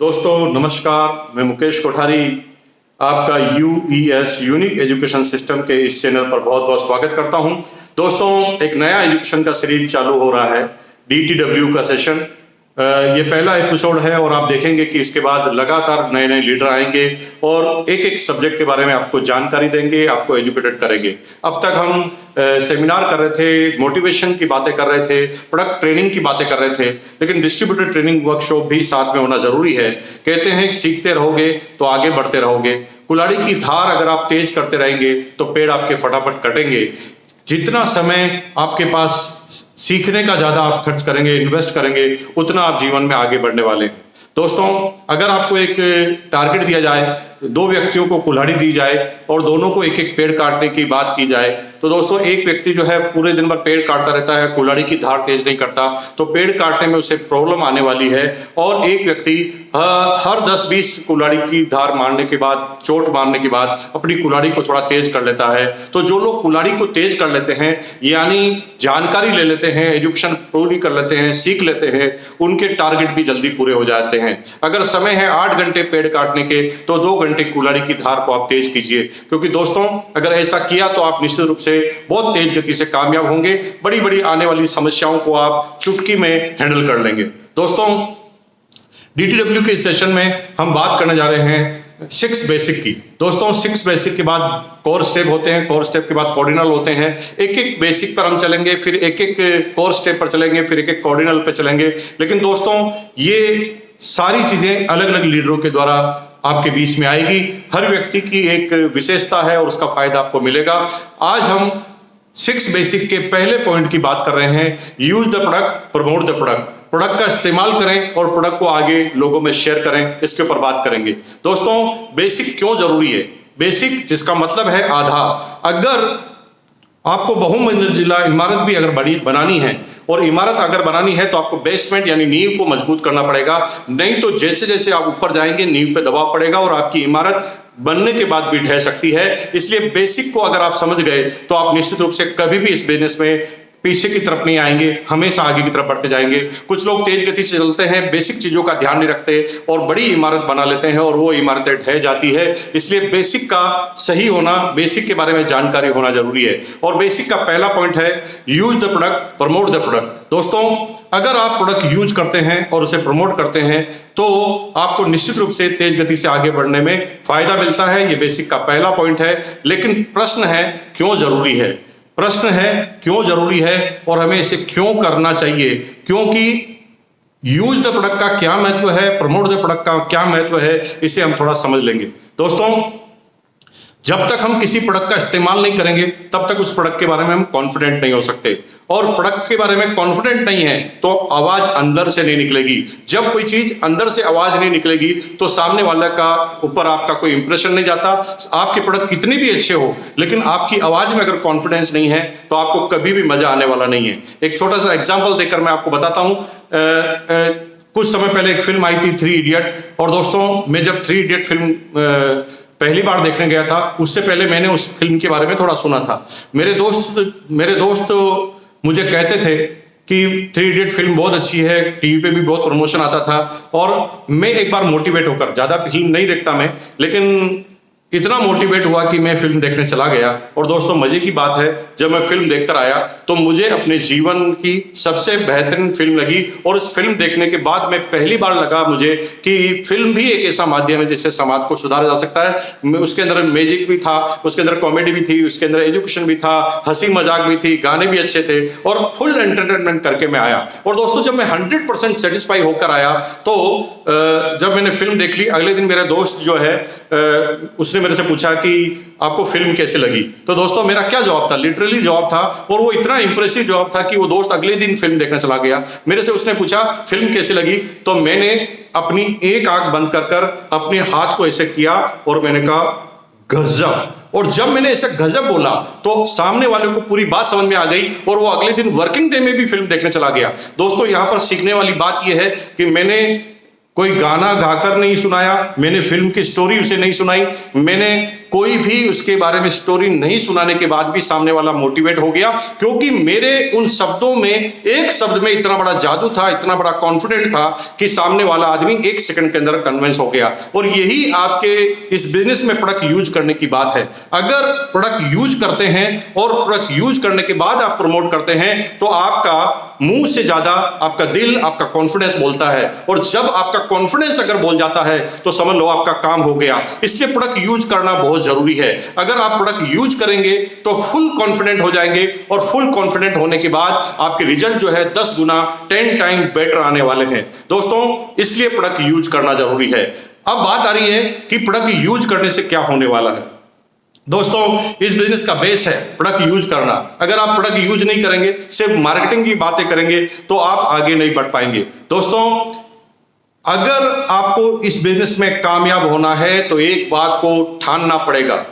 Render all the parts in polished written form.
दोस्तों नमस्कार, मैं मुकेश कोठारी आपका यूईएस यूनिक एजुकेशन सिस्टम के इस चैनल पर बहुत बहुत स्वागत करता हूं। दोस्तों एक नया एजुकेशन का सीरीज चालू हो रहा है, डीटीडब्ल्यू का सेशन। ये पहला एपिसोड है और आप देखेंगे कि इसके बाद लगातार नए नए लीडर आएंगे और एक एक सब्जेक्ट के बारे में आपको जानकारी देंगे, आपको एजुकेटेड करेंगे। अब तक हम सेमिनार कर रहे थे, मोटिवेशन की बातें कर रहे थे, प्रोडक्ट ट्रेनिंग की बातें कर रहे थे, लेकिन डिस्ट्रीब्यूटेड ट्रेनिंग वर्कशॉप भी साथ में होना जरूरी है। कहते हैं सीखते रहोगे तो आगे बढ़ते रहोगे। कुल्हाड़ी की धार अगर आप तेज करते रहेंगे तो पेड़ आपके फटाफट कटेंगे। जितना समय आपके पास सीखने का ज्यादा आप खर्च करेंगे, इन्वेस्ट करेंगे, उतना आप जीवन में आगे बढ़ने वाले हैं। दोस्तों अगर आपको एक टारगेट दिया जाए, दो व्यक्तियों को कुल्हाड़ी दी जाए और दोनों को एक एक पेड़ काटने की बात की जाए, तो दोस्तों एक व्यक्ति जो है पूरे दिन भर पेड़ काटता रहता है, कुल्हाड़ी की धार तेज नहीं करता, तो पेड़ काटने में उसे प्रॉब्लम आने वाली है। और एक व्यक्ति हर 10-20 कुल्हाड़ी की धार मारने के बाद, चोट मारने के बाद अपनी कुल्हाड़ी को थोड़ा तेज कर लेता है। तो जो लोग कुल्हाड़ी को तेज कर लेते हैं, यानी जानकारी ले लेते हैं, एजुकेशन पूरी कर लेते हैं, सीख लेते हैं, उनके टारगेट भी जल्दी पूरे हो जाते हैं। अगर समय है 8 घंटे पेड़ काटने के, तो 2 घंटे कुल्हाड़ी की धार को आप तेज कीजिए, क्योंकि दोस्तों अगर ऐसा किया तो आप निश्चित रूप से बहुत तेज गति से कामयाब होंगे। बड़ी बड़ी आने वाली समस्याओं को आप चुटकी में हैंडल कर लेंगे। दोस्तों डीटीडब्ल्यू के सेशन में हम बात करने जा रहे हैं 6 बेसिक की। दोस्तों 6 बेसिक के बाद कोर स्टेप होते हैं, कोर स्टेप के बाद कॉर्डिनल होते हैं। एक एक बेसिक पर हम चलेंगे, फिर एक एक कोर स्टेप पर चलेंगे, फिर एक एक कॉर्डिनल पर चलेंगे। लेकिन दोस्तों ये सारी चीजें अलग अलग लीडरों के द्वारा आपके बीच में आएगी। हर व्यक्ति की एक विशेषता है और उसका फायदा आपको मिलेगा। आज हम 6 बेसिक के पहले पॉइंट की बात कर रहे हैं, use the product, promote the product. Product का इस्तेमाल करें और प्रोडक्ट को आगे लोगों में शेयर करें, इसके ऊपर बात करेंगे। दोस्तों बेसिक क्यों जरूरी है? बेसिक जिसका मतलब है आधार। अगर आपको बहुमंजिला इमारत भी अगर बनानी है, और इमारत अगर बनानी है तो आपको बेसमेंट यानी नींव को मजबूत करना पड़ेगा। नहीं तो जैसे जैसे आप ऊपर जाएंगे नींव पे दबाव पड़ेगा और आपकी इमारत बनने के बाद भी ढह सकती है। इसलिए बेसिक को अगर आप समझ गए तो आप निश्चित रूप से कभी भी इस बिजनेस में पीछे की तरफ नहीं आएंगे, हमेशा आगे की तरफ बढ़ते जाएंगे। कुछ लोग तेज गति से चलते हैं, बेसिक चीजों का ध्यान नहीं रखते और बड़ी इमारत बना लेते हैं और वो इमारतें ढह जाती है। इसलिए बेसिक का सही होना, बेसिक के बारे में जानकारी होना जरूरी है। और बेसिक का पहला पॉइंट है use the product, promote the product. दोस्तों अगर आप प्रोडक्ट यूज करते हैं और उसे प्रमोट करते हैं तो आपको निश्चित रूप से तेज गति से आगे बढ़ने में फायदा मिलता है। ये बेसिक का पहला पॉइंट है। लेकिन प्रश्न है क्यों जरूरी है? प्रश्न है क्यों जरूरी है और हमें इसे क्यों करना चाहिए? क्योंकि यूज द प्रोडक्ट का क्या महत्व है, प्रमोट द प्रोडक्ट का क्या महत्व है, इसे हम थोड़ा समझ लेंगे। दोस्तों जब तक हम किसी प्रोडक्ट का इस्तेमाल नहीं करेंगे तब तक उस प्रोडक्ट के बारे में हम कॉन्फिडेंट नहीं हो सकते। और प्रोडक्ट के बारे में कॉन्फिडेंट नहीं है तो आवाज अंदर से नहीं निकलेगी। जब कोई चीज अंदर से आवाज नहीं निकलेगी तो सामने वाले का ऊपर आपका कोई इंप्रेशन नहीं जाता। आपके प्रोडक्ट कितने भी अच्छे हो, लेकिन आपकी आवाज में अगर कॉन्फिडेंस नहीं है तो आपको कभी भी मजा आने वाला नहीं है। एक छोटा सा एग्जाम्पल देकर मैं आपको बताता हूं। कुछ समय पहले एक फिल्म आई थी 3 इडियट। और दोस्तों मैं जब 3 इडियट फिल्म पहली बार देखने गया था, उससे पहले मैंने उस फिल्म के बारे में थोड़ा सुना था। मेरे दोस्त मुझे कहते थे कि 3 इडियट फिल्म बहुत अच्छी है, टीवी पे भी बहुत प्रमोशन आता था। और मैं एक बार मोटिवेट होकर, ज्यादा फिल्म नहीं देखता मैं, लेकिन इतना मोटिवेट हुआ कि मैं फिल्म देखने चला गया। और दोस्तों मजे की बात है, जब मैं फिल्म देखकर आया तो मुझे अपने जीवन की सबसे बेहतरीन फिल्म लगी। और उस फिल्म देखने के बाद में पहली बार लगा मुझे कि फिल्म भी एक ऐसा माध्यम है जिससे समाज को सुधारा जा सकता है। उसके अंदर मैजिक भी था, उसके अंदर कॉमेडी भी थी, उसके अंदर एजुकेशन भी था, हंसी मजाक भी थी, गाने भी अच्छे थे और फुल एंटरटेनमेंट करके मैं आया। और दोस्तों जब मैं 100% सेटिस्फाई होकर आया तो जब मैंने फिल्म देख ली, अगले दिन मेरा दोस्त जो है उसने मेरे से पूछा कि आपको फिल्म कैसे लगी। तो दोस्तों मेरा क्या जवाब था? लिटरली जवाब था, और वो इतना इंप्रेसिव जवाब था कि वो दोस्त अगले दिन फिल्म देखने चला गया। मेरे से उसने पूछा फिल्म कैसे लगी, तो मैंने अपनी एक आंख बंद कर अपने हाथ को ऐसे किया और मैंने कहा गजब। और जब मैंने ऐसे गजब बोला तो सामने वाले को पूरी बात समझ में आ गई और वो अगले दिन वर्किंग डे में भी फिल्म देखने चला गया। दोस्तों यहां पर सीखने वाली बात यह है कि मैंने कोई गाना गाकर नहीं सुनाया, मैंने फिल्म की स्टोरी उसे नहीं सुनाई, मैंने कोई भी उसके बारे में स्टोरी नहीं सुनाने के बाद भी सामने वाला मोटिवेट हो गया, क्योंकि मेरे उन शब्दों में, एक शब्द में इतना बड़ा जादू था, इतना बड़ा कॉन्फिडेंट था कि सामने वाला आदमी 1 सेकंड के अंदर कन्विंस हो गया। और यही आपके इस बिजनेस में प्रोडक्ट यूज करने की बात है। अगर प्रोडक्ट यूज करते हैं और प्रोडक्ट यूज करने के बाद आप प्रमोट करते हैं तो आपका मुंह से ज्यादा आपका दिल, आपका कॉन्फिडेंस बोलता है। और जब आपका कॉन्फिडेंस अगर बोल जाता है तो समझ लो आपका काम हो गया। इसलिए प्रोडक्ट यूज करना बहुत जरूरी है। अगर आप प्रोडक्ट यूज करेंगे तो फुल कॉन्फिडेंट हो जाएंगे, और फुल कॉन्फिडेंट होने के बाद आपके रिजल्ट जो है 10 गुना 10 टाइम बेटर आने वाले हैं दोस्तों। इसलिए प्रोडक्ट यूज करना जरूरी है। अब बात आ रही है कि प्रोडक्ट यूज करने से क्या होने वाला है। दोस्तों, इस बिजनेस का बेस है प्रोडक्ट यूज करना। अगर आप प्रोडक्ट यूज नहीं करेंगे, सिर्फ मार्केटिंग की बातें करेंगे तो आप आगे नहीं बढ़ पाएंगे। दोस्तों, अगर आपको इस बिजनेस में कामयाब होना है तो एक बात को ठानना पड़ेगा।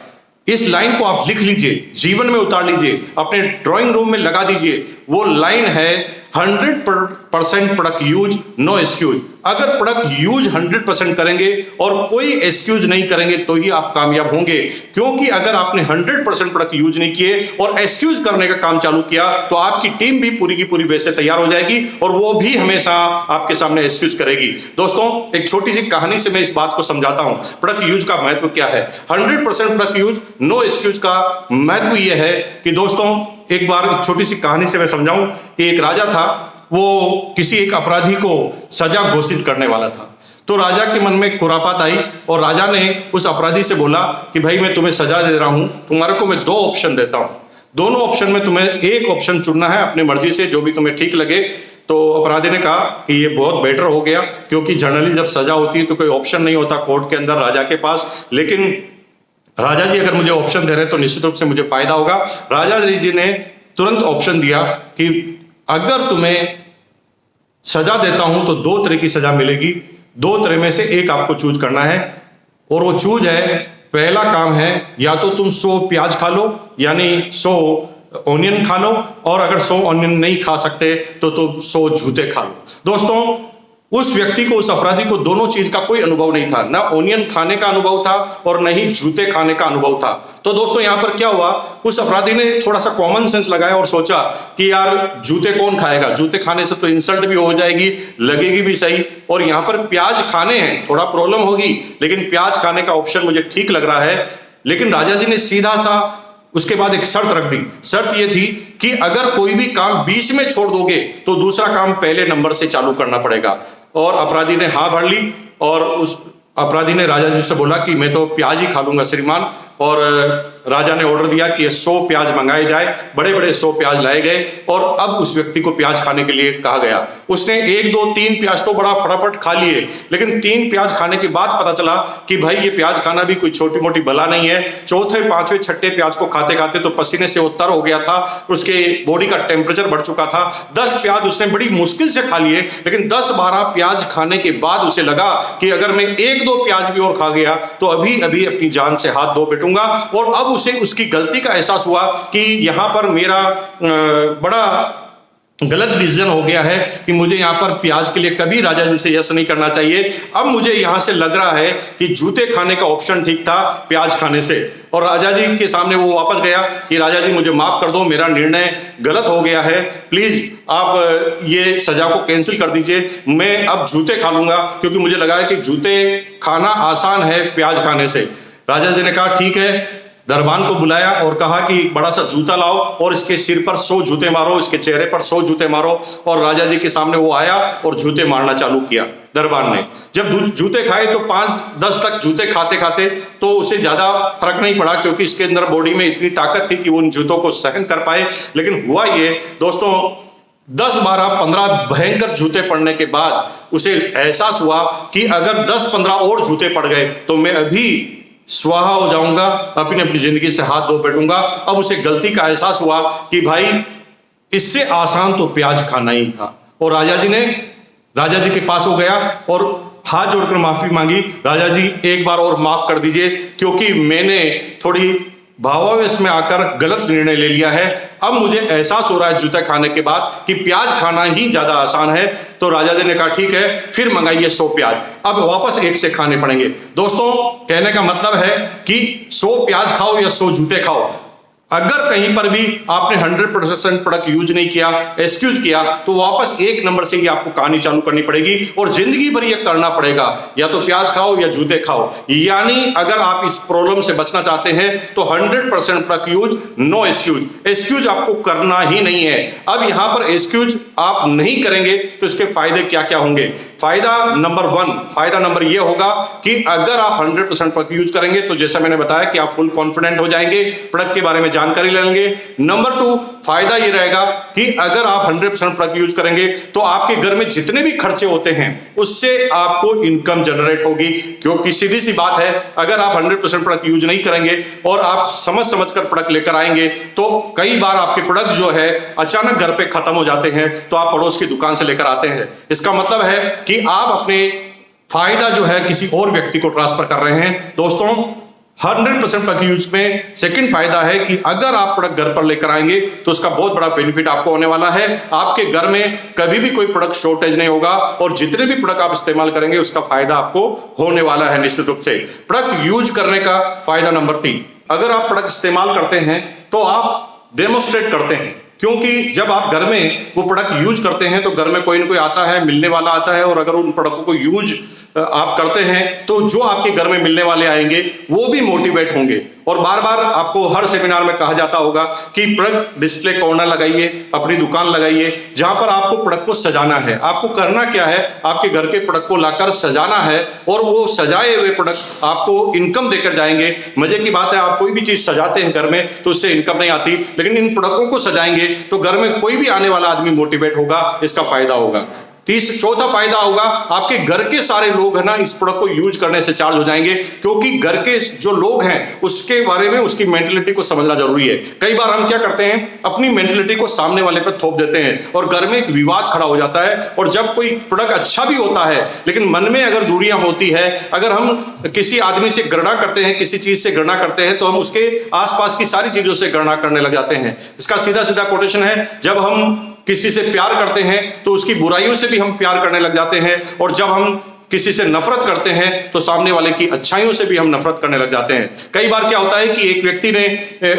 इस लाइन को आप लिख लीजिए, जीवन में उतार लीजिए, अपने ड्राइंग रूम में लगा दीजिए। वो लाइन है 100% प्रोडक्ट यूज, नो एक्सक्यूज। अगर प्रोडक्ट यूज 100% करेंगे और कोई एक्सक्यूज नहीं करेंगे तो ही आप कामयाब होंगे। क्योंकि अगर आपने 100% प्रोडक्ट यूज नहीं किए और एक्सक्यूज करने का काम चालू किया तो आपकी टीम भी पूरी की पूरी वैसे तैयार हो जाएगी और वो भी हमेशा आपके सामने एक्सक्यूज करेगी। दोस्तों, एक छोटी सी कहानी से मैं इस बात को समझाता हूं प्रोडक्ट यूज का महत्व क्या है। 100% प्रोडक्ट यूज, नो एक्सक्यूज का महत्व यह है कि दोस्तों, एक बार एक छोटी सी कहानी से मैं समझाऊं कि एक राजा था, वो किसी एक अपराधी को सजा घोषित करने वाला था। तो राजा के मन में खुरापात आई और राजा ने उस अपराधी से बोला कि भाई, मैं तुम्हें सजा दे रहा हूं, तुम्हारे को मैं 2 ऑप्शन देता हूं। दोनों ऑप्शन में तुम्हें एक ऑप्शन चुनना है अपनी मर्जी से, जो भी तुम्हें ठीक लगे। तो अपराधी ने कहा कि ये बहुत बेटर हो गया, क्योंकि जनरली जब सजा होती है तो कोई ऑप्शन नहीं होता कोर्ट के अंदर राजा के पास, लेकिन राजा जी अगर मुझे ऑप्शन दे रहे हैं तो निश्चित रूप से मुझे फायदा होगा। राजा जी ने तुरंत ऑप्शन दिया कि अगर तुम्हें सजा देता हूं तो 2 तरह की सजा मिलेगी, 2 तरह में से एक आपको चूज करना है। और वो चूज है, पहला काम है या तो तुम 100 प्याज खा लो, यानी 100 ऑनियन खा लो, और अगर 100 ऑनियन नहीं खा सकते तो तुम 100 जूते खा लो। दोस्तों, उस व्यक्ति को, उस अपराधी को दोनों चीज का कोई अनुभव नहीं था, ना ऑनियन खाने का अनुभव था और न ही जूते खाने का अनुभव था। तो दोस्तों, यहां पर क्या हुआ, उस अपराधी ने थोड़ा सा कॉमन सेंस लगाया और सोचा कि यार जूते कौन खाएगा, जूते खाने से तो इंसल्ट भी हो जाएगी, लगेगी भी सही, और यहां पर प्याज खाने हैं, थोड़ा प्रॉब्लम होगी, लेकिन प्याज खाने का ऑप्शन मुझे ठीक लग रहा है। लेकिन राजा जी ने सीधा सा उसके बाद एक शर्त रख दी। शर्त यह थी कि अगर कोई भी काम बीच में छोड़ दोगे तो दूसरा काम पहले नंबर से चालू करना पड़ेगा। और अपराधी ने हाँ भर ली और उस अपराधी ने राजा जी से बोला कि मैं तो प्याज ही खा लूंगा श्रीमान। और राजा ने ऑर्डर दिया कि 100 प्याज मंगाए जाए। बड़े बड़े 100 प्याज लाए गए और अब उस व्यक्ति को प्याज खाने के लिए कहा गया। उसने 1 2 3 प्याज तो बड़ा फटाफट खा लिए, लेकिन 3 प्याज खाने के बाद पता चला कि भाई ये प्याज खाना भी कोई छोटी मोटी बला नहीं है। चौथे, पांचवें, छठे प्याज को खाते खाते तो पसीने से वो तर हो गया था, उसके बॉडी का टेम्परेचर बढ़ चुका था। 10 प्याज उसने बड़ी मुश्किल से खा लिए, लेकिन 10-12 प्याज खाने के बाद उसे लगा कि अगर मैं 1-2 प्याज भी और खा गया तो अभी अभी अपनी जान से हाथ धो बैठूंगा। और अब उसे उसकी गलती का एहसास हुआ कि यहां पर मेरा बड़ा गलत डिसीजन हो गया है कि मुझे यहां पर प्याज के लिए कभी राजा जी से यस नहीं करना चाहिए। अब मुझे यहां से लग रहा है कि जूते खाने का ऑप्शन ठीक था प्याज खाने से। और राजा जी के सामने वो वापस गया कि राजा जी मुझे माफ कर दो, मेरा निर्णय गलत हो गया है, प्लीज आप ये सजा को कैंसिल कर दीजिए, मैं अब जूते खा लूंगा, क्योंकि मुझे लगा है कि जूते खाना आसान है प्याज खाने से। राजा जी ने कहा ठीक है। दरबान को बुलाया और कहा कि बड़ा सा जूता लाओ और इसके सिर पर 100 जूते मारो, इसके चेहरे पर 100 जूते मारो। और राजा जी के सामने वो आया और जूते मारना चालू किया। दरबान ने जब जूते खाए तो 5-10 तक जूते खाते खाते तो उसे ज्यादा फर्क नहीं पड़ा, क्योंकि इसके अंदर बॉडी में इतनी ताकत थी कि वो उन जूतों को सहन कर पाए। लेकिन हुआ ये दोस्तों, 10-12-15 भयंकर जूते पड़ने के बाद उसे एहसास हुआ कि अगर 10-15 और जूते पड़ गए तो मैं अभी स्वाहा हो जाऊंगा, अपनी जिंदगी से हाथ धो बैठूंगा। अब उसे गलती का एहसास हुआ कि भाई इससे आसान तो प्याज खाना ही था। और राजा जी के पास हो गया और हाथ जोड़कर माफी मांगी। राजा जी, एक बार और माफ कर दीजिए, क्योंकि मैंने थोड़ी भावावेश में आकर गलत निर्णय ले लिया है। अब मुझे एहसास हो रहा है जूते खाने के बाद कि प्याज खाना ही ज्यादा आसान है। तो राजा जी ने कहा ठीक है, फिर मंगाइए 100 प्याज। अब वापस एक से खाने पड़ेंगे। दोस्तों, कहने का मतलब है कि 100 प्याज खाओ या 100 जूते खाओ, अगर कहीं पर भी आपने 100% प्रोडक्ट यूज नहीं किया, एक्सक्यूज किया, तो वापस एक नंबर से ही आपको कहानी चालू करनी पड़ेगी और जिंदगी भर ये करना पड़ेगा, या तो प्याज खाओ या जूते खाओ। यानी अगर आप इस प्रॉब्लम से बचना चाहते हैं तो 100% product use, no excuse. Excuse आपको करना ही नहीं है। अब यहां पर एक्सक्यूज आप नहीं करेंगे तो इसके फायदे क्या क्या होंगे? फायदा नंबर 1, फायदा नंबर यह होगा कि अगर आप 100% प्रोडक्ट यूज करेंगे तो जैसा मैंने बताया कि आप फुल कॉन्फिडेंट हो जाएंगे, प्रोडक्ट के बारे में जानकारी लेंगे। नंबर 2, फायदा ये रहेगा कि अगर आप 100% प्रोडक्ट यूज करेंगे तो आपके घर में जितने भी खर्चे होते हैं उससे आपको इनकम जनरेट होगी। क्योंकि सीधी सी बात है, अगर आप 100% प्रोडक्ट यूज नहीं करेंगे और आप समझ कर प्रोडक्ट लेकर आएंगे तो कई बार आपके प्रोडक्ट जो है अचानक घर पे खत्म हो जाते हैं, तो आप पड़ोस की दुकान से लेकर आते हैं। इसका मतलब है कि आप अपने फायदा जो है किसी और व्यक्ति को ट्रांसफर कर रहे हैं। दोस्तों, 100% प्रोडक्ट यूज में सेकंड फायदा है कि अगर आप प्रोडक्ट घर पर लेकर आएंगे तो उसका बहुत बड़ा बेनिफिट आपको होने वाला है। आपके घर में कभी भी कोई प्रोडक्ट शॉर्टेज नहीं होगा और जितने भी प्रोडक्ट आप इस्तेमाल करेंगे उसका फायदा आपको होने वाला है निश्चित रूप से। प्रोडक्ट यूज करने का फायदा नंबर 3, अगर आप प्रोडक्ट इस्तेमाल करते हैं तो आप डेमोस्ट्रेट करते हैं। क्योंकि जब आप घर में वो प्रोडक्ट यूज करते हैं तो घर में कोई ना कोई आता है, मिलने वाला आता है, और अगर उन प्रोडक्टों को यूज आप करते हैं तो जो आपके घर में मिलने वाले आएंगे वो भी मोटिवेट होंगे। और बार बार आपको हर सेमिनार में कहा जाता होगा कि प्रोडक्ट डिस्प्ले कॉर्नर लगाइए, अपनी दुकान लगाइए, जहां पर आपको प्रोडक्ट को सजाना है। आपको करना क्या है, आपके घर के प्रोडक्ट को लाकर सजाना है और वो सजाए हुए प्रोडक्ट आपको इनकम देकर जाएंगे। मजे की बात है, आप कोई भी चीज सजाते हैं घर में तो उससे इनकम नहीं आती, लेकिन इन प्रोडक्टों को सजाएंगे तो घर में कोई भी आने वाला आदमी मोटिवेट होगा, इसका फायदा होगा। चौथा फायदा होगा, आपके घर के सारे लोग है ना इस प्रोडक्ट को यूज करने से चार्ज हो जाएंगे, क्योंकि घर के जो लोग हैं उसके बारे में उसकी मेंटलिटी को समझना जरूरी है। कई बार हम क्या करते हैं, अपनी मेंटलिटी को सामने वाले पर थोप देते हैं और घर में एक विवाद खड़ा हो जाता है। और जब कोई प्रोडक्ट अच्छा भी होता है लेकिन मन में अगर दूरियां होती है, अगर हम किसी आदमी से घृणा करते हैं, किसी चीज से घृणा करते हैं, तो हम उसके आसपास की सारी चीजों से घृणा करने लग जाते हैं। इसका सीधा सीधा कोटेशन है, जब हम किसी से प्यार करते हैं तो उसकी बुराइयों से भी हम प्यार करने लग जाते हैं, और जब हम किसी से नफरत करते हैं तो सामने वाले की अच्छाइयों से भी हम नफरत करने लग जाते हैं। कई बार क्या होता है कि एक व्यक्ति ने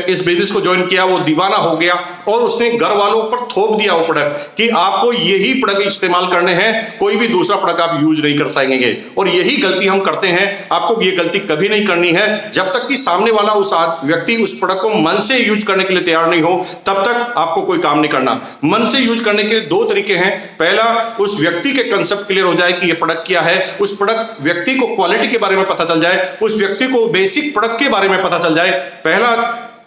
इस बिजनेस को ज्वाइन किया, वो दीवाना हो गया और उसने घर वालों पर थोप दिया वो प्रोडक्ट कि आपको यही प्रोडक्ट इस्तेमाल करने हैं, कोई भी दूसरा प्रोडक्ट आप यूज नहीं कर सकेंगे। और यही गलती हम करते हैं। आपको ये गलती कभी नहीं करनी है जब तक कि सामने वाला उस व्यक्ति उस प्रोडक्ट को मन से यूज करने के लिए तैयार नहीं हो, तब तक आपको कोई काम नहीं करना। मन से यूज करने के लिए 2 तरीके हैं। पहला, उस व्यक्ति के कंसेप्ट क्लियर हो जाए कि ये प्रोडक्ट क्या है, उस प्रोडक्ट व्यक्ति को क्वालिटी के बारे में पता चल जाए, उस व्यक्ति को बेसिक प्रोडक्ट के बारे में पता चल जाए। पहला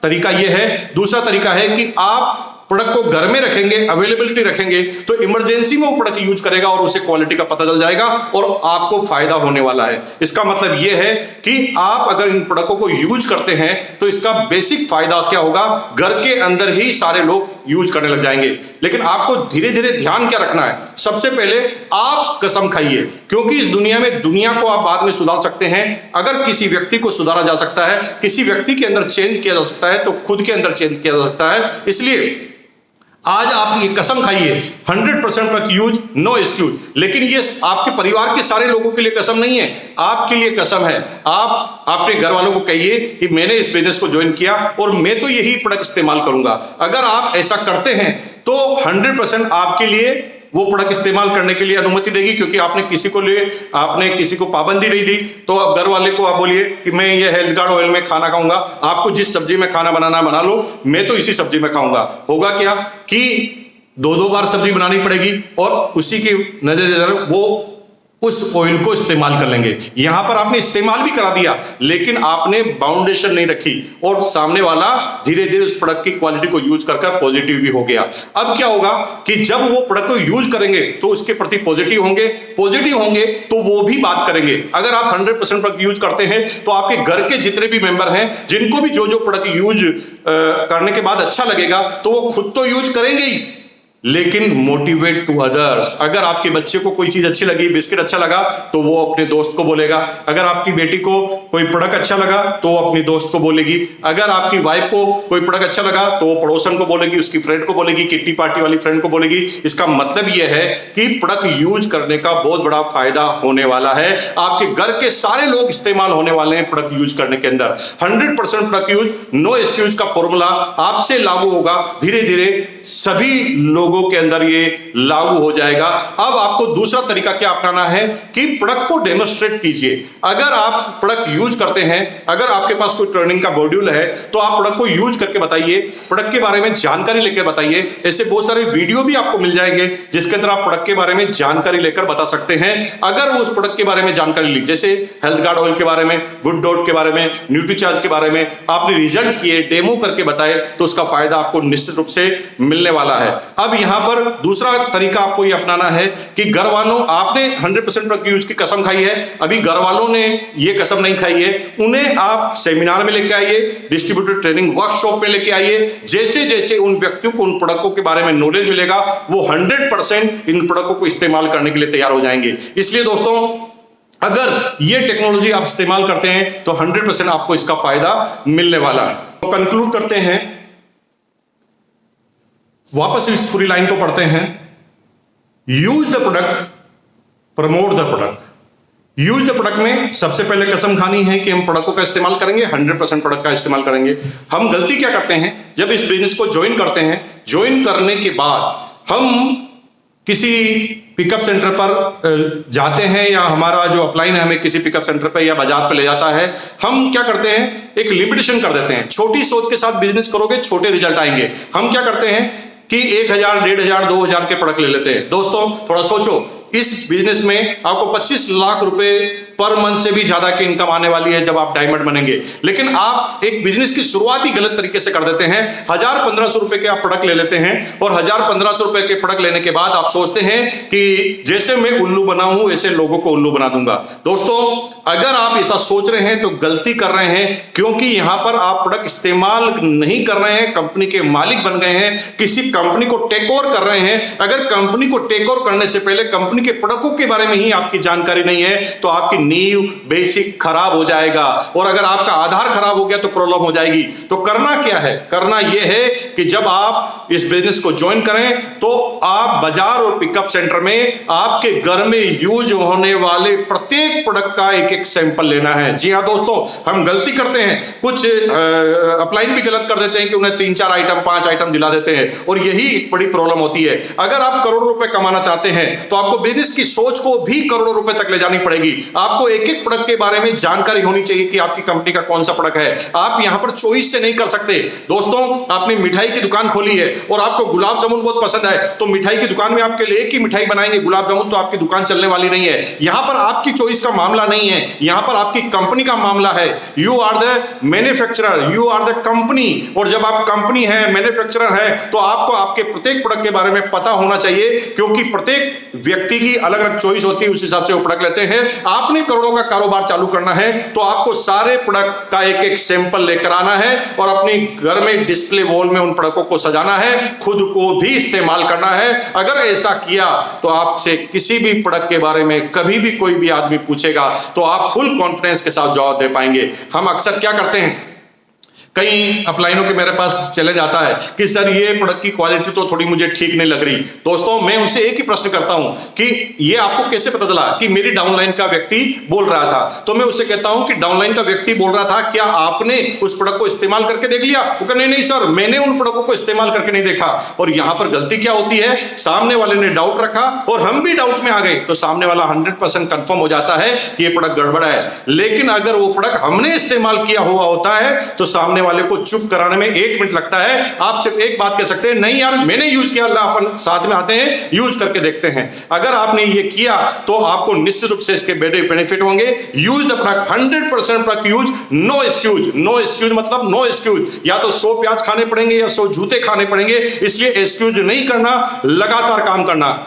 तरीका यह है। दूसरा तरीका है कि आप प्रोडक्ट को घर में रखेंगे, अवेलेबिलिटी रखेंगे, तो इमरजेंसी में वो प्रोडक्ट यूज करेगा और उसे क्वालिटी का पता चल जाएगा और आपको फायदा होने वाला है। इसका मतलब यह है कि आप अगर इन प्रोडक्टों को यूज करते हैं तो इसका बेसिक फायदा क्या होगा, घर के अंदर ही सारे लोग यूज करने लग जाएंगे। लेकिन आपको धीरे धीरे ध्यान क्या रखना है, सबसे पहले आप कसम खाइए, क्योंकि इस दुनिया में दुनिया को आप बाद में सुधार सकते हैं। अगर किसी व्यक्ति को सुधारा जा सकता है, किसी व्यक्ति के अंदर चेंज किया जा सकता है, तो खुद के अंदर चेंज किया जा सकता है। इसलिए आज आप ये कसम खाइए, 100% प्रोडक्ट यूज, नो एक्सक्यूज। लेकिन ये आपके परिवार के सारे लोगों के लिए कसम नहीं है, आपके लिए कसम है। आप अपने घर वालों को कहिए कि मैंने इस बिजनेस को ज्वाइन किया और मैं तो यही प्रोडक्ट इस्तेमाल करूंगा। अगर आप ऐसा करते हैं तो 100% आपके लिए वो प्रोडक्ट इस्तेमाल करने के लिए अनुमति देगी, क्योंकि आपने किसी को पाबंदी नहीं दी। तो अब घर वाले को आप बोलिए कि मैं ये हेल्थ गार्ड ऑयल में खाना खाऊंगा, आपको जिस सब्जी में खाना बनाना बना लो, मैं तो इसी सब्जी में खाऊंगा। होगा क्या कि 2-2 बार सब्जी बनानी पड़ेगी और उसी की नजर वो उस ऑयल को इस्तेमाल कर लेंगे। यहां पर आपने इस्तेमाल भी करा दिया लेकिन आपने बाउंडेशन नहीं रखी और सामने वाला धीरे धीरे उस प्रोडक्ट की क्वालिटी को यूज कर पॉजिटिव भी हो गया। अब क्या होगा कि जब वो प्रोडक्ट को यूज करेंगे तो उसके प्रति पॉजिटिव होंगे तो वो भी बात करेंगे। अगर आप 100% प्रोडक्ट यूज करते हैं तो आपके घर के जितने भी मेंबर हैं, जिनको भी जो प्रोडक्ट यूज करने के बाद अच्छा लगेगा तो वो खुद तो यूज करेंगे ही, लेकिन मोटिवेट टू अदर्स। अगर आपके बच्चे को कोई चीज अच्छी लगी, बिस्किट अच्छा लगा, तो वो अपने दोस्त को बोलेगा। अगर आपकी बेटी को कोई प्रोडक्ट अच्छा लगा तो वो अपनी दोस्त को बोलेगी, अगर आपकी वाइफ को कोई प्रोडक्ट अच्छा लगा तो वो पड़ोसन को बोलेगी, उसकी फ्रेंड को बोलेगी, किट्टी पार्टी वाली फ्रेंड को बोलेगी। इसका मतलब यह है कि प्रोडक्ट यूज करने का बहुत बड़ा फायदा होने वाला है। आपके घर के सारे लोग इस्तेमाल होने वाले हैं प्रोडक्ट यूज करने के अंदर। 100% प्रोडक्ट यूज, नो एक्सक्यूज का फॉर्मूला आपसे लागू होगा, धीरे धीरे सभी लोगों के अंदर ये लागू हो जाएगा। अब आपको दूसरा तरीका क्या अपनाना है कि प्रोडक्ट को डेमोन्स्ट्रेट कीजिए। अगर आप प्रोडक्ट यूज करते हैं, अगर आपके पास कोई ट्रेनिंग का मॉड्यूल है तो आप प्रोडक्ट को यूज करके बताइए, प्रोडक्ट के बारे में जानकारी लेकर बताइए। ऐसे बहुत सारे वीडियो भी आपको मिल जाएंगे जिसके अंदर आप प्रोडक्ट के बारे में जानकारी लेकर बता सकते हैं। अगर उस प्रोडक्ट के बारे में जानकारी ली, जैसे हेल्थ गार्ड ऑयल के बारे में, गुड डॉट के बारे में, न्यूट्रीचार्ज के बारे में आपने रिजल्ट किए, डेमो करके बताए, तो उसका फायदा आपको निश्चित रूप से मिलने वाला है। अब यहां पर दूसरा तरीका आपको यह अपनाना है कि घर वालों, आपने 100% प्रोडक्ट यूज की कसम खाई है, अभी घर वालों ने यह कसम नहीं खाई है, उन्हें आप सेमिनार में लेके आइए, डिस्ट्रीब्यूटर ट्रेनिंग वर्कशॉप में लेके आइए। जैसे जैसे उन व्यक्तियों को उन प्रोडक्टों के बारे में नॉलेज मिलेगा, वो 100% इन प्रोडक्टों को इस्तेमाल करने के लिए तैयार हो जाएंगे। इसलिए दोस्तों, अगर ये टेक्नोलॉजी आप इस्तेमाल करते हैं तो 100% आपको इसका फायदा मिलने वाला है। तो कंक्लूड करते हैं, वापस इस पूरी लाइन को पढ़ते हैं। Use the product, promote the product. Use the product में सबसे पहले कसम खानी है कि हम प्रोडक्टों का इस्तेमाल करेंगे, 100% प्रोडक्ट का इस्तेमाल करेंगे। हम गलती क्या करते हैं, जब इस बिजनेस को ज्वाइन करते हैं, ज्वाइन करने के बाद हम किसी पिकअप सेंटर पर जाते हैं, या हमारा जो अपलाइन है हमें किसी पिकअप सेंटर पर या बाजार पर ले जाता है, हम क्या करते हैं, एक लिमिटेशन कर देते हैं। छोटी सोच के साथ बिजनेस करोगे, छोटे रिजल्ट आएंगे। हम क्या करते हैं कि 1000, 1500, 2000 के प्रोडक्ट ले लेते हैं। दोस्तों थोड़ा सोचो, इस बिजनेस में आपको 25 लाख रुपए पर मंथ से भी ज्यादा की इनकम आने वाली है जब आप डायमंड बनेंगे। लेकिन आप एक बिजनेस की शुरुआत ही गलत तरीके से कर देते हैं। 1000-1500 रुपए के आप प्रोडक्ट ले लेते हैं, और 1000-1500 रुपए के प्रोडक्ट लेने के बाद आप सोचते हैं कि जैसे मैं उल्लू बना हूं वैसे लोगों को उल्लू बना दूंगा। दोस्तों, अगर आप ऐसा सोच रहे हैं तो गलती कर रहे हैं, क्योंकि यहां पर आप प्रोडक्ट इस्तेमाल नहीं कर रहे हैं, कंपनी के मालिक बन गए हैं, किसी कंपनी को टेक ओवर कर रहे हैं। अगर कंपनी को टेक ओवर करने से पहले कंपनी के प्रोडक्टों के बारे में ही आपकी जानकारी नहीं है तो आपकी नींव बेसिक खराब हो जाएगा, और अगर आपका आधार खराब हो गया तो प्रॉब्लम हो जाएगी। तो करना क्या है, करना यह है कि जब आप इस बिजनेस को ज्वाइन करें तो आप बाजार और पिकअप सेंटर में आपके घर में यूज होने वाले प्रत्येक प्रोडक्ट का एक सैंपल लेना है। जी हां दोस्तों, हम गलती करते हैं, कुछ अपलाइन भी गलत कर देते हैं कि उन्हें 3-4 आइटम, 5 आइटम दिला देते हैं, और यही एक बड़ी प्रॉब्लम होती है। अगर आप करोड़ों रुपए कमाना चाहते हैं तो आपको बिजनेस की सोच को भी करोड़ों रुपए तक ले जानी पड़ेगी। आपको एक एक प्रोडक्ट के बारे में जानकारी होनी चाहिए कि आपकी कंपनी का कौन सा प्रोडक्ट है। आप यहां पर चॉइस से नहीं कर सकते। दोस्तों, आपने मिठाई की दुकान खोली है और आपको गुलाब जामुन बहुत पसंद है, तो मिठाई की दुकान में आपके लिए एक ही मिठाई बनाएंगे, गुलाब जामुन, तो आपकी दुकान चलने वाली नहीं है। यहां पर आपकी चॉइस का मामला नहीं है, यहां पर आपकी कंपनी का मामला है। You are the manufacturer, you are the company, और जब आप कंपनी है, मैन्युफैक्चरर है, तो आपको आपके प्रत्येक प्रोडक्ट के बारे में पता होना चाहिए, क्योंकि प्रत्येक व्यक्ति की अलग अलग चॉइस होती है, उस हिसाब से वो प्रोडक्ट लेते हैं। आपने करोड़ों का कारोबार चालू करना है तो आपको सारे प्रोडक्ट का एक एक सैंपल लेकर आना है और अपने घर में डिस्प्ले वॉल में उन प्रोडक्टों को सजाना है, खुद को भी इस्तेमाल करना है। अगर ऐसा किया तो आपसे किसी भी प्रोडक्ट के बारे में कभी भी कोई भी आदमी पूछेगा तो आप फुल कॉन्फिडेंस के साथ जवाब दे पाएंगे। हम अक्सर क्या करते हैं, कई अपलाइनों के मेरे पास चले जाता है कि सर ये प्रोडक्ट की क्वालिटी तो थोड़ी मुझे ठीक नहीं लग रही। दोस्तों, मैं उनसे एक ही प्रश्न करता हूं कि ये आपको कैसे पता चला कि मेरी डाउनलाइन का व्यक्ति बोल रहा था? तो मैं उससे कहता हूं कि डाउनलाइन का व्यक्ति बोल रहा था, क्या आपने उस प्रोडक्ट को इस्तेमाल करके देख लिया? वो कहते नहीं सर, मैंने उन प्रोडक्टों को इस्तेमाल करके नहीं देखा। और यहां पर गलती क्या होती है, सामने वाले ने डाउट रखा और हम भी डाउट में आ गए, तो सामने वाला 100% कंफर्म हो जाता है कि ये प्रोडक्ट गड़बड़ है। लेकिन अगर वो प्रोडक्ट हमने इस्तेमाल किया हुआ होता है तो सामने वाले को चुप कराने में 1 मिनट लगता है। आप सिर्फ एक बात कह सकते हैं, नहीं यार मैंने यूज किया, अपन साथ में आते हैं, यूज करके देखते हैं। अगर आपने ये किया तो आपको निश्चित रूप से इसके बड़े बेनिफिट होंगे। Use the product, 100% product use, no excuse. No excuse मतलब नो एक्सक्यूज, या तो 100 प्याज खाने पड़ेंगे या 100 जूते खाने पड़ेंगे, इसलिए एक्सक्यूज नहीं करना, लगातार काम करना।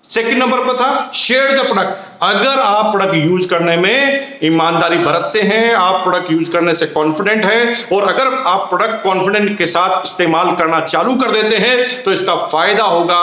सेकंड नंबर पर था शेयर द प्रोडक्ट। अगर आप प्रोडक्ट यूज करने में ईमानदारी बरतते हैं, आप प्रोडक्ट यूज करने से कॉन्फिडेंट हैं, और अगर आप प्रोडक्ट कॉन्फिडेंट के साथ इस्तेमाल करना चालू कर देते हैं तो इसका फायदा होगा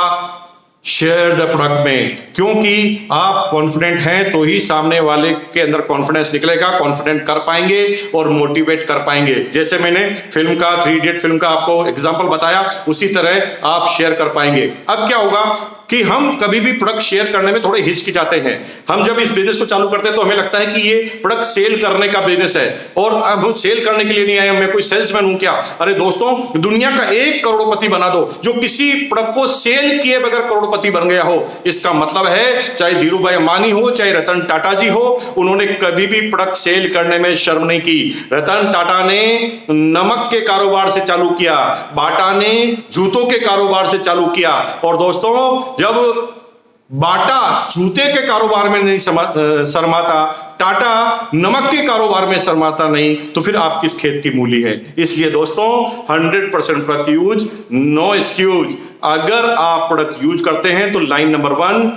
शेयर द प्रोडक्ट में, क्योंकि आप कॉन्फिडेंट हैं तो ही सामने वाले के अंदर कॉन्फिडेंस निकलेगा, कॉन्फिडेंट कर पाएंगे और मोटिवेट कर पाएंगे। जैसे मैंने फिल्म का 3 इडियट फिल्म का आपको एग्जांपल बताया, उसी तरह आप शेयर कर पाएंगे। अब क्या होगा कि हम कभी भी प्रोडक्ट शेयर करने में थोड़े हिचकिचाते हैं। हम जब इस बिजनेस को चालू करते हैं तो हमें लगता है कि ये प्रोडक्ट सेल करने का बिजनेस है और अब हम सेल करने के लिए नहीं आए, मैं कोई सेल्समैन हूं क्या। अरे दोस्तों, दुनिया का एक करोड़पति बना दो जो किसी प्रोडक्ट को सेल किए बगैर करोड़पति बन गया हो। इसका मतलब है चाहे धीरू भाई अंबानी हो, चाहे रतन टाटा जी हो, उन्होंने कभी भी प्रोडक्ट सेल करने में शर्म नहीं की। रतन टाटा ने नमक के कारोबार से चालू किया, बाटा ने जूतों के कारोबार से चालू किया। और दोस्तों, जब बाटा जूते के कारोबार में नहीं शर्माता, टाटा नमक के कारोबार में शर्माता नहीं, तो फिर आप किस खेत की मूली है। इसलिए दोस्तों, 100% प्रोडक्ट यूज, नो एक्सक्यूज। अगर आप प्रोडक्ट यूज करते हैं तो line number 1,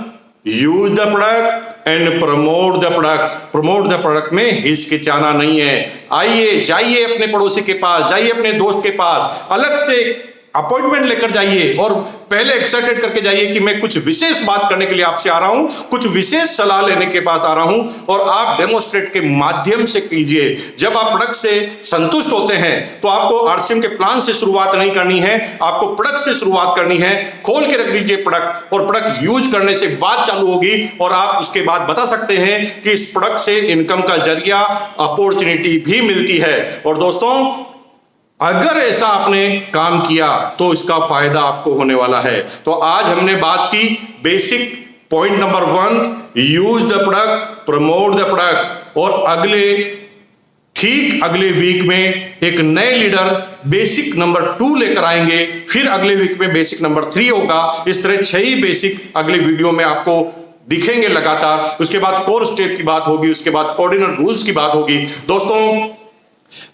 use the product and promote the product. Promote the product में हिचकिचाना नहीं है। आइए, जाइए अपने पड़ोसी के पास, जाइए अपने दोस्त के पास, अलग से अपॉइंटमेंट लेकर जाइए और पहले एक्साइटेड करके जाइए कि मैं कुछ विशेष बात करने के लिए आपसे आ रहा हूं, कुछ विशेष सलाह लेने के पास आ रहा हूं, और आप डेमोस्ट्रेट के माध्यम से कीजिए। जब आप प्रोडक्ट से संतुष्ट होते हैं तो आपको आरसीएम के प्लान से शुरुआत नहीं करनी है, आपको प्रोडक्ट से शुरुआत करनी है। खोल के रख दीजिए प्रोडक्ट, और प्रोडक्ट यूज करने से बात चालू होगी और आप उसके बाद बता सकते हैं कि इस प्रोडक्ट से इनकम का जरिया, अपॉर्चुनिटी भी मिलती है। और दोस्तों, अगर ऐसा आपने काम किया तो इसका फायदा आपको होने वाला है। तो आज हमने बात की basic point number 1, use the product, promote the product. और अगले वीक में एक नए लीडर बेसिक नंबर 2 लेकर आएंगे, फिर अगले वीक में बेसिक नंबर 3 होगा। इस तरह 6 ही बेसिक अगले वीडियो में आपको दिखेंगे लगातार। उसके बाद कोर स्टेप की बात होगी, उसके बाद कोऑर्डिनल रूल्स की बात होगी। दोस्तों,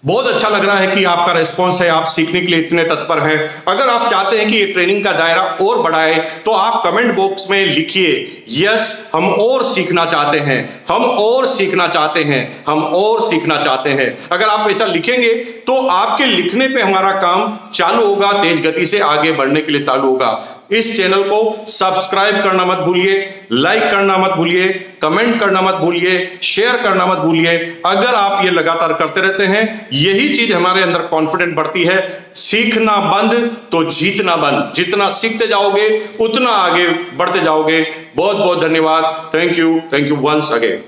बहुत अच्छा लग रहा है कि आपका रिस्पॉन्स है, आप सीखने के लिए इतने तत्पर हैं। अगर आप चाहते हैं कि ये ट्रेनिंग का दायरा और बढ़ाए तो आप कमेंट बॉक्स में लिखिए, यस हम और सीखना चाहते हैं, हम और सीखना चाहते हैं, हम और सीखना चाहते हैं। अगर आप ऐसा लिखेंगे तो आपके लिखने पे हमारा काम चालू होगा, तेज गति से आगे बढ़ने के लिए चालू होगा। इस चैनल को सब्सक्राइब करना मत भूलिए, लाइक करना मत भूलिए, कमेंट करना मत भूलिए, शेयर करना मत भूलिए। अगर आप ये लगातार करते रहते हैं, यही चीज हमारे अंदर कॉन्फिडेंट बढ़ती है। सीखना बंद तो जीतना बंद। जितना सीखते जाओगे उतना आगे बढ़ते जाओगे। बहुत बहुत धन्यवाद। Thank you once again.